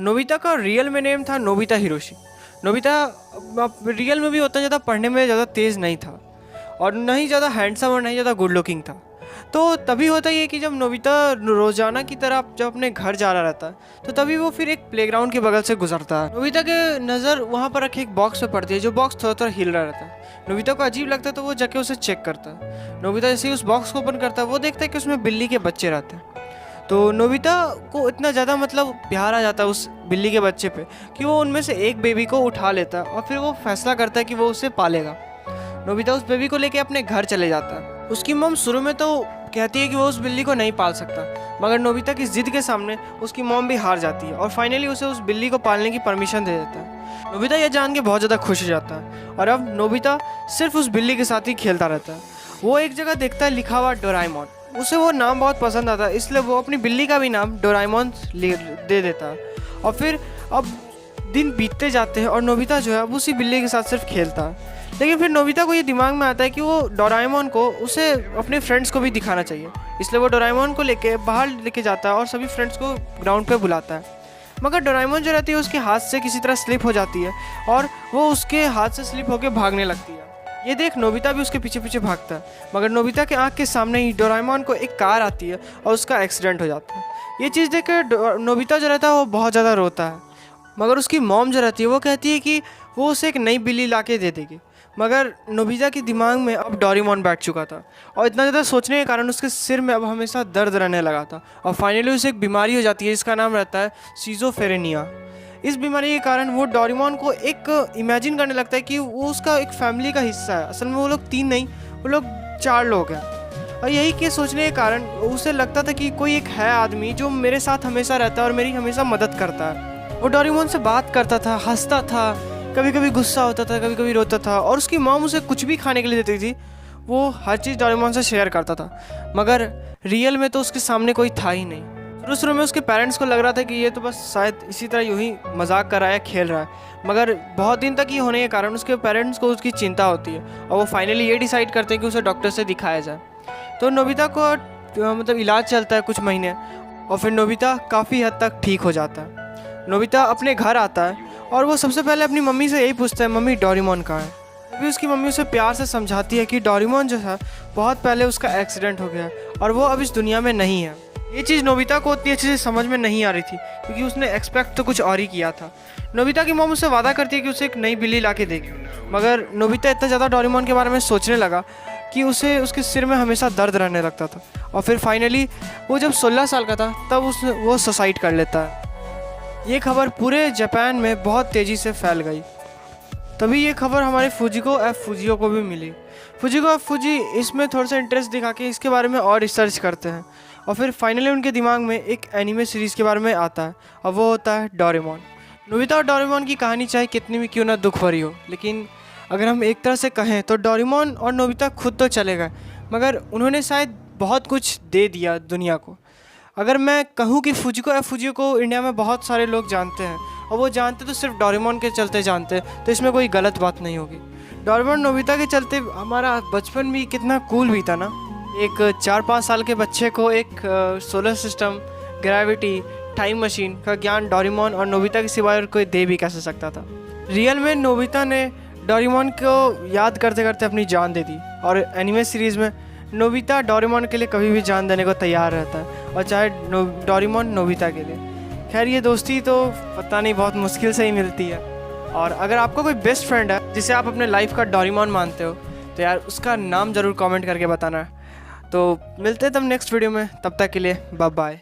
Nobita का real में name था नोबिता हिरोशी। नोबिता रियल में भी उतना ज़्यादा पढ़ने में ज़्यादा तेज़ नहीं था और न ही ज़्यादा हैंडसम और न ही ज़्यादा गुड लुकिंग था। तो तभी होता ये कि जब नोबिता रोज़ाना की तरह जब अपने घर जा रहा रहता है तो तभी वो फिर एक प्लेग्राउंड के बगल से गुजरता है। नोबिता के नज़र वहाँ पर रखे एक बॉक्स पे पड़ती है, जो बॉक्स थोड़ा थोड़ा हिल रहा रहता है। नोबिता को अजीब लगता है तो वो जाके उसे चेक करता है। नोबिता जैसे ही उस बॉक्स को ओपन करता है वो देखता है कि उसमें बिल्ली के बच्चे रहते हैं। तो नोबिता को इतना ज़्यादा प्यार आ जाता है उस बिल्ली के बच्चे पे कि वो उनमें से एक बेबी को उठा लेता है और फिर वो फैसला करता है कि वो उसे पालेगा। नोबिता उस बेबी को लेके अपने घर चले जाता है। उसकी मॉम शुरू में तो कहती है कि वो उस बिल्ली को नहीं पाल सकता, मगर नोबिता की ज़िद के सामने उसकी मॉम भी हार जाती है और फाइनली उसे उस बिल्ली को पालने की परमिशन दे देता है। नोबिता यह जान के बहुत ज़्यादा खुश हो जाता है और अब नोबिता सिर्फ उस बिल्ली के साथ ही खेलता रहता है। वो एक जगह देखता है लिखा हुआ डोराएमोन, उसे वो नाम बहुत पसंद आता है, इसलिए वो अपनी बिल्ली का भी नाम डोराएमोन दे देता है। और फिर अब दिन बीतते जाते हैं और नोबिता जो है अब उसी बिल्ली के साथ सिर्फ खेलता है। लेकिन फिर नोबिता को ये दिमाग में आता है कि वो डोराएमोन को उसे अपने फ्रेंड्स को भी दिखाना चाहिए, इसलिए वो डोराएमोन को लेके बाहर लेके जाता है और सभी फ्रेंड्स को ग्राउंड पे बुलाता है। मगर डोराएमोन जो रहती है उसके हाथ से किसी तरह स्लिप हो जाती है और वो उसके हाथ से स्लिप होकर भागने लगती है। ये देख नोबिता भी उसके पीछे पीछे भागता है, मगर नोबिता के आँख के सामने ही डोराएमोन को एक कार आती है और उसका एक्सीडेंट हो जाता है। ये चीज़ देख कर नोबिता जो रहता है वो बहुत ज़्यादा रोता है, मगर उसकी मॉम जो रहती है वो कहती है कि वो उसे एक नई बिल्ली ला के दे देगी। मगर नोबिता के दिमाग में अब डोरेमोन बैठ चुका था और इतना ज़्यादा सोचने के कारण उसके सिर में अब हमेशा दर्द रहने लगा था और फाइनली उसे एक बीमारी हो जाती है जिसका नाम रहता है सीज़ोफ्रेनिया। इस बीमारी के कारण वो डोरेमोन को एक इमेजिन करने लगता है कि वो उसका एक फैमिली का हिस्सा है। असल में वो लोग 3 नहीं, वो लोग 4 लोग हैं और यही के सोचने के कारण उसे लगता था कि कोई एक है आदमी जो मेरे साथ हमेशा रहता है और मेरी हमेशा मदद करता है। वो डोरेमोन से बात करता था, हंसता था, कभी कभी गुस्सा होता था, कभी कभी रोता था और उसकी मॉम उसे कुछ भी खाने के लिए देती थी। वो हर चीज़ डोरेमोन से शेयर करता था, मगर रियल में तो उसके सामने कोई था ही नहीं। शुरू में उसके पेरेंट्स को लग रहा था कि ये तो बस शायद इसी तरह यूँ ही मजाक कर रहा है, खेल रहा है, मगर बहुत दिन तक ये होने के कारण उसके पेरेंट्स को उसकी चिंता होती है और वो फाइनली ये डिसाइड करते हैं कि उसे डॉक्टर से दिखाया जाए। तो नोबिता को इलाज चलता है कुछ महीने और फिर नोबिता काफ़ी हद तक ठीक हो जाता है। नोबिता अपने घर आता है और वो सबसे पहले अपनी मम्मी से यही पूछता है, मम्मी डोरेमोन कहाँ है। तभी उसकी मम्मी उसे प्यार से समझाती है कि डोरेमोन जो है बहुत पहले उसका एक्सीडेंट हो गया और वो अब इस दुनिया में नहीं है। ये चीज़ नोबिता को उतनी अच्छे से समझ में नहीं आ रही थी क्योंकि उसने एक्सपेक्ट तो कुछ और ही किया था। नोबिता की मॉम उससे वादा करती है कि उसे एक नई बिल्ली ला के देगी, मगर नोबिता इतना ज़्यादा डोरेमोन के बारे में सोचने लगा कि उसे उसके सिर में हमेशा दर्द रहने लगता था और फिर फाइनली वो जब 16 साल का था तब वो सुसाइड कर लेता है। ये खबर पूरे जापान में बहुत तेज़ी से फैल गई। तभी ये खबर हमारे फुजिको एफ फुजियो को भी मिली। फुजिको एफ फुजी इसमें थोड़ा सा इंटरेस्ट दिखा के इसके बारे में और रिसर्च करते हैं और फिर फाइनली उनके दिमाग में एक एनिमे सीरीज़ के बारे में आता है और वो होता है डोरेमोन। नोबिता और डोरेमोन की कहानी चाहे कितनी भी क्यों ना दुख भरी हो, लेकिन अगर हम एक तरह से कहें तो डोरेमोन और नोबिता खुद तो चले गए, मगर उन्होंने शायद बहुत कुछ दे दिया दुनिया को। अगर मैं कहूँ कि फुजिको एफ फुजियो को इंडिया में बहुत सारे लोग जानते हैं और वो जानते तो सिर्फ डोरेमोन के चलते जानते, तो इसमें कोई गलत बात नहीं होगी। डोरेमोन नोबिता के चलते हमारा बचपन भी कितना कूल भी था ना। एक 4-5 साल के बच्चे को एक solar system, gravity, time machine का ज्ञान डोरेमोन और नोबिता के सिवाय और कोई दे भी कैसे सकता था। रियल में नोबिता ने डोरेमोन को याद करते करते अपनी जान दे दी और एनिमे सीरीज़ में नोबिता डोरेमोन के लिए कभी भी जान देने को तैयार रहता है और चाहे डोरेमोन नोबिता के लिए। खैर ये दोस्ती तो पता नहीं बहुत मुश्किल से ही मिलती है। और अगर आपका कोई बेस्ट फ्रेंड है जिसे आप अपने लाइफ का डोरेमोन मानते हो तो यार उसका नाम ज़रूर कमेंट करके बताना। तो मिलते हैं तब नेक्स्ट वीडियो में, तब तक के लिए बाय बाय।